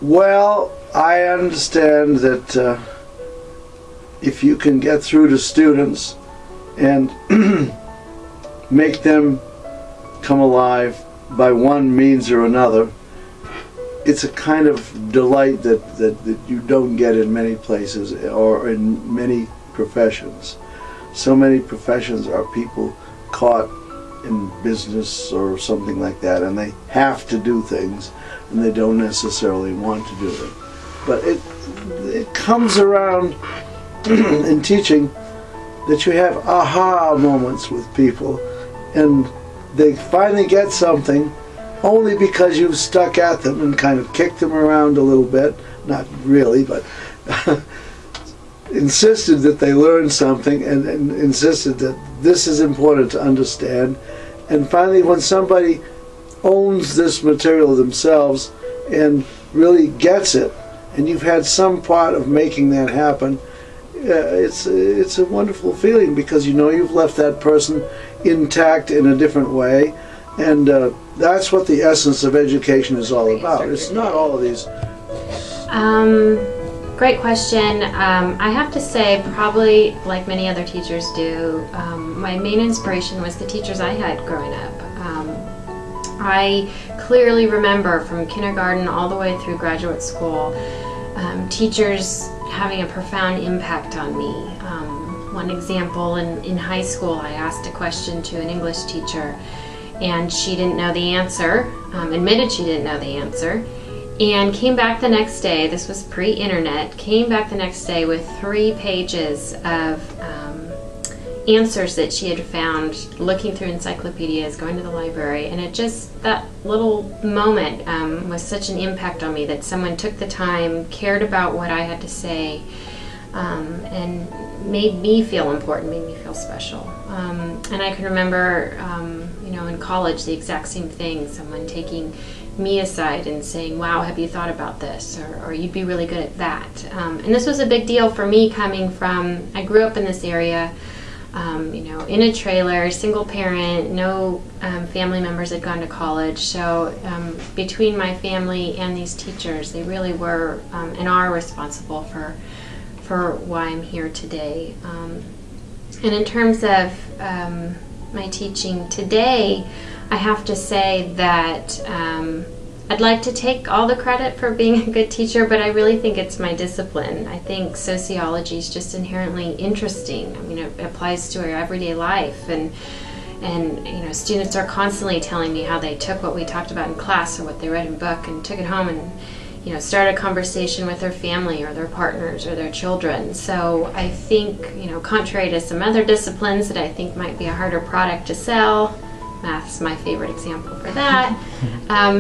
Well, I understand that if you can get through to students and make them come alive by one means or another, it's a kind of delight that you don't get in many places or in many professions. So many professions are people caught in business or something like that, and they have to do things and they don't necessarily want to do them. But it comes around in teaching that you have aha moments with people, and they finally get something only because you've stuck at them and kind of kicked them around a little bit, not really, but insisted that they learn something and insisted that this is important to understand. And finally, when somebody owns this material themselves and really gets it, and you've had some part of making that happen, it's a wonderful feeling, because you know you've left that person intact in a different way. And that's what the essence of education is all about. It's not all of these. Great question. I have to say, probably like many other teachers do, my main inspiration was the teachers I had growing up. I clearly remember from kindergarten all the way through graduate school, teachers having a profound impact on me. One example, in high school, I asked a question to an English teacher, and she didn't know the answer, admitted she didn't know the answer, and came back the next day. This was pre-internet. Came back the next day with 3 pages of answers that she had found looking through encyclopedias, going to the library, and it just, that little moment was such an impact on me, that someone took the time, cared about what I had to say, and made me feel important, made me feel special. And I can remember, you know, in college, the exact same thing, someone taking me aside and saying, wow, have you thought about this? Or you'd be really good at that. And this was a big deal for me, coming from, I grew up in this area, you know, in a trailer, single parent, no family members had gone to college. So between my family and these teachers, they really were and are responsible for why I'm here today. And in terms of my teaching today, I have to say that I'd like to take all the credit for being a good teacher, but I really think it's my discipline. I think sociology is just inherently interesting. I mean, it applies to our everyday life, and you know, students are constantly telling me how they took what we talked about in class or what they read in book and took it home and, you know, start a conversation with their family or their partners or their children. So I think, you know, contrary to some other disciplines that I think might be a harder product to sell, math's my favorite example for that,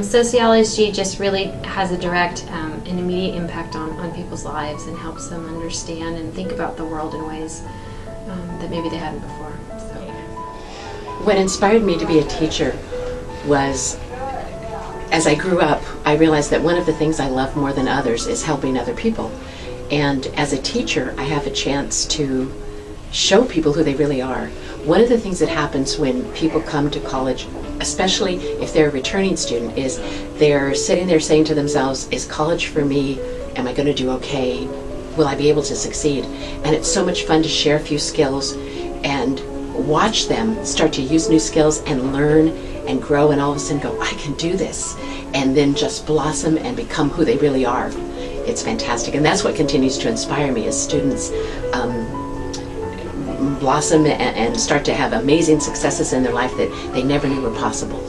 sociology just really has a direct and immediate impact on people's lives and helps them understand and think about the world in ways that maybe they hadn't before. So. What inspired me to be a teacher was, as I grew up, I realized that one of the things I love more than others is helping other people. And as a teacher, I have a chance to show people who they really are. One of the things that happens when people come to college, especially if they're a returning student, is they're sitting there saying to themselves, is college for me? Am I going to do okay? Will I be able to succeed? And it's so much fun to share a few skills and watch them start to use new skills and learn and grow, and all of a sudden go, I can do this, and then just blossom and become who they really are. It's fantastic, and that's what continues to inspire me as students blossom and start to have amazing successes in their life that they never knew were possible.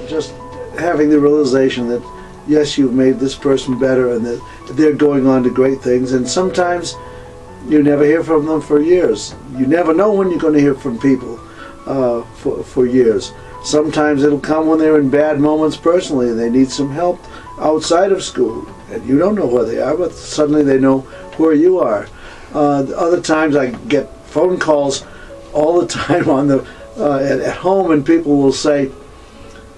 Just having the realization that, yes, you've made this person better and that they're going on to great things, and sometimes you never hear from them for years. You never know when you're going to hear from people for years. Sometimes it'll come when they're in bad moments personally and they need some help outside of school, and you don't know where they are, but suddenly they know where you are. Other times I get phone calls all the time on the at home, and people will say,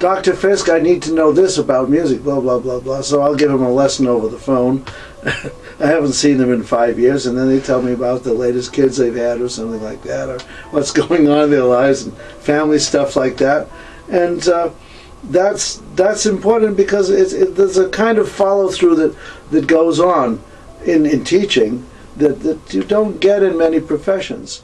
Dr. Fiske, I need to know this about music, blah, blah, blah, blah. So I'll give them a lesson over the phone. I haven't seen them in 5 years, and then they tell me about the latest kids they've had or something like that, or what's going on in their lives and family stuff like that. And that's important because there's a kind of follow-through that goes on in teaching that you don't get in many professions.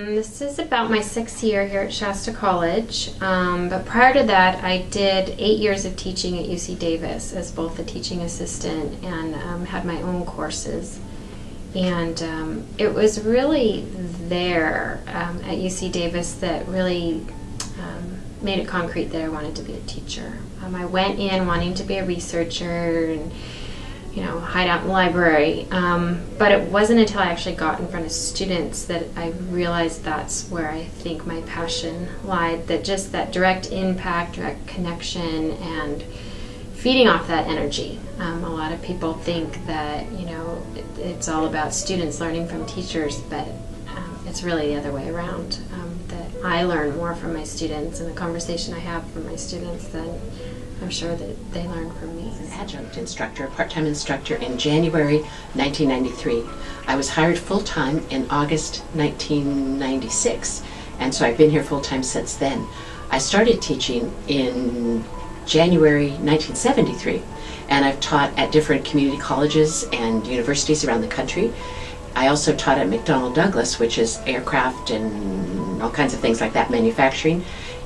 This is about my 6th year here at Shasta College, but prior to that I did 8 years of teaching at UC Davis as both a teaching assistant and had my own courses. And it was really there at UC Davis that really made it concrete that I wanted to be a teacher. I went in wanting to be a researcher and hide out in the library. But it wasn't until I actually got in front of students that I realized that's where I think my passion lied, that just that direct impact, direct connection, and feeding off that energy. A lot of people think that, it's all about students learning from teachers, but it's really the other way around. That I learn more from my students and the conversation I have from my students than I'm sure that they learn from me. An adjunct instructor, a part-time instructor in January 1993. I was hired full-time in August 1996, and so I've been here full-time since then. I started teaching in January 1973, and I've taught at different community colleges and universities around the country. I also taught at McDonnell Douglas, which is aircraft and all kinds of things like that, manufacturing,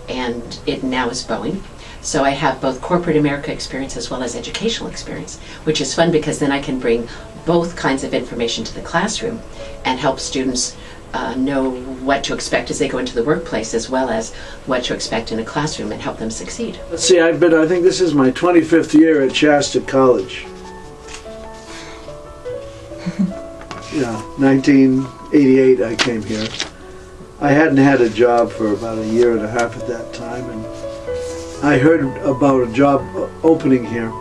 and it now is Boeing. So I have both corporate America experience as well as educational experience, which is fun because then I can bring both kinds of information to the classroom and help students know what to expect as they go into the workplace, as well as what to expect in a classroom, and help them succeed. Let's see, I think this is my 25th year at Shasta College. Yeah, 1988 I came here. I hadn't had a job for about a year and a half at that time, and I heard about a job opening here,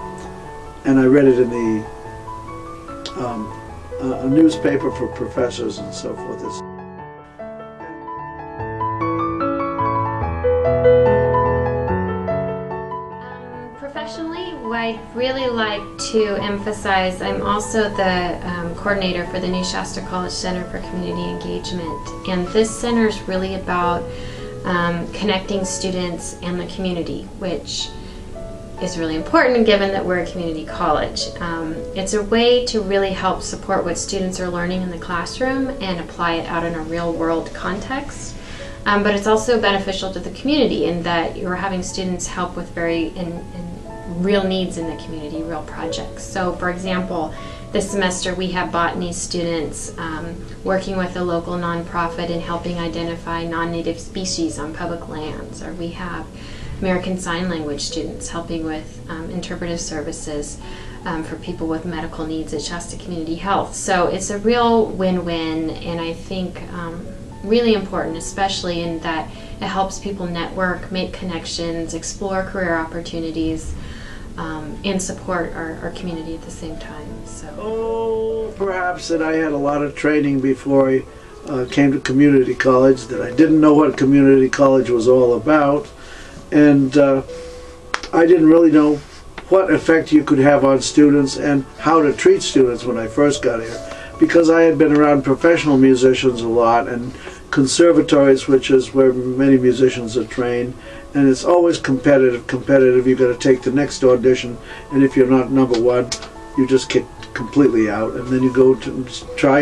and I read it in the a newspaper for professors and so forth. Professionally, I'd really like to emphasize, I'm also the coordinator for the new Shasta College Center for Community Engagement, and this center is really about connecting students and the community, which is really important given that we're a community college. It's a way to really help support what students are learning in the classroom and apply it out in a real world context. But it's also beneficial to the community in that you're having students help with very real needs in the community, real projects. So for example, this semester we have botany students working with a local nonprofit and helping identify non-native species on public lands, or we have American Sign Language students helping with interpretive services for people with medical needs at Shasta Community Health. So it's a real win-win, and I think really important, especially in that it helps people network, make connections, explore career opportunities, and support our community at the same time. So, perhaps that I had a lot of training before I came to community college, that I didn't know what community college was all about, and I didn't really know what effect you could have on students and how to treat students when I first got here, because I had been around professional musicians a lot and conservatories, which is where many musicians are trained, and it's always competitive. You've got to take the next audition, and if you're not number one, you just kick completely out, and then you go to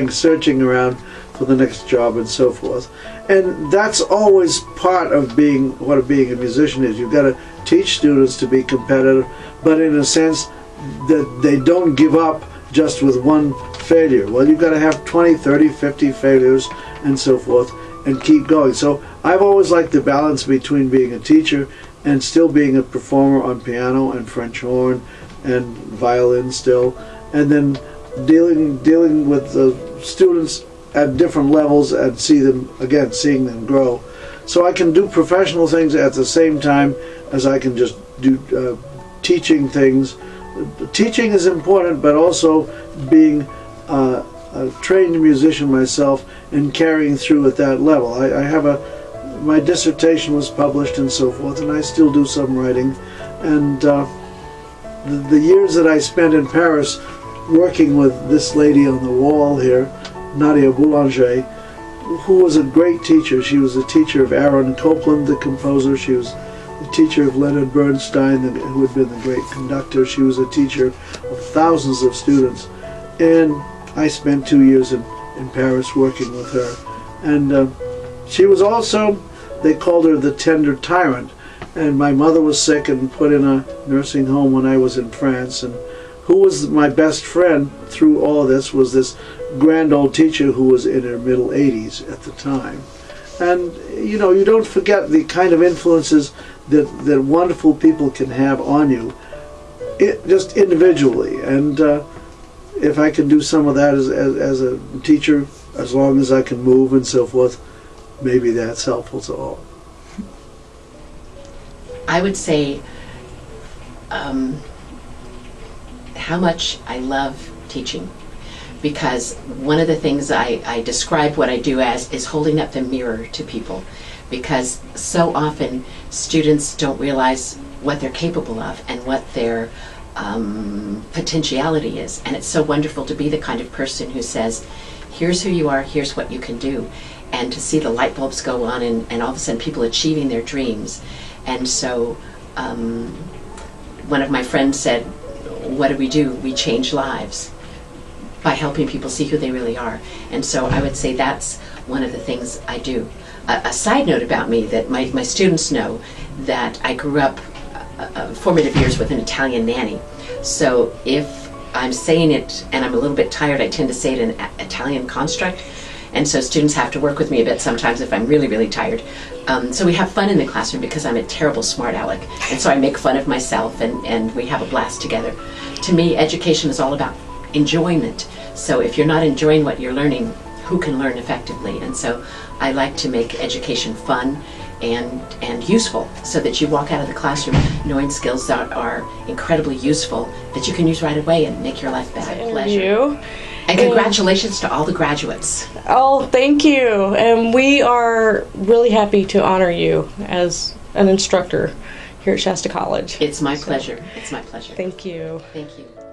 searching around for the next job and so forth. And that's always part of what being a musician is. You've got to teach students to be competitive, but in a sense that they don't give up just with one failure. Well, you've got to have 20, 30, 50 failures and so forth and keep going. So I've always liked the balance between being a teacher and still being a performer on piano and French horn and violin still, and then dealing with the students at different levels and seeing them grow. So I can do professional things at the same time as I can just do teaching things. Teaching is important, but also being a trained musician myself and carrying through at that level. I have my dissertation was published and so forth, and I still do some writing. And the years that I spent in Paris working with this lady on the wall here, Nadia Boulanger, who was a great teacher. She was a teacher of Aaron Copland, the composer. She was the teacher of Leonard Bernstein, who had been the great conductor. She was a teacher of thousands of students. And I spent 2 years in Paris working with her. And she was also, they called her the tender tyrant. And my mother was sick and put in a nursing home when I was in France. And who was my best friend through all of this was this grand old teacher who was in her middle 80s at the time. And you know, you don't forget the kind of influences that wonderful people can have on you, just individually. And if I can do some of that as a teacher, as long as I can move and so forth, maybe that's helpful to all. I would say how much I love teaching, because one of the things I describe what I do as is holding up the mirror to people, because so often students don't realize what they're capable of and what their potentiality is. And it's so wonderful to be the kind of person who says, here's who you are, here's what you can do, and to see the light bulbs go on and all of a sudden people achieving their dreams. And so one of my friends said, what do? We change lives by helping people see who they really are. And so I would say that's one of the things I do. A side note about me, that my students know that I grew up formative years with an Italian nanny. So if I'm saying it and I'm a little bit tired, I tend to say it in Italian construct. And so students have to work with me a bit sometimes if I'm really, really tired. So we have fun in the classroom because I'm a terrible smart aleck. And so I make fun of myself and we have a blast together. To me, education is all about enjoyment. So if you're not enjoying what you're learning, who can learn effectively? And so I like to make education fun and useful, so that you walk out of the classroom knowing skills that are incredibly useful that you can use right away and make your life better. Pleasure. And congratulations to all the graduates. Oh, thank you. And we are really happy to honor you as an instructor here at Shasta College. It's my pleasure. It's my pleasure. Thank you. Thank you.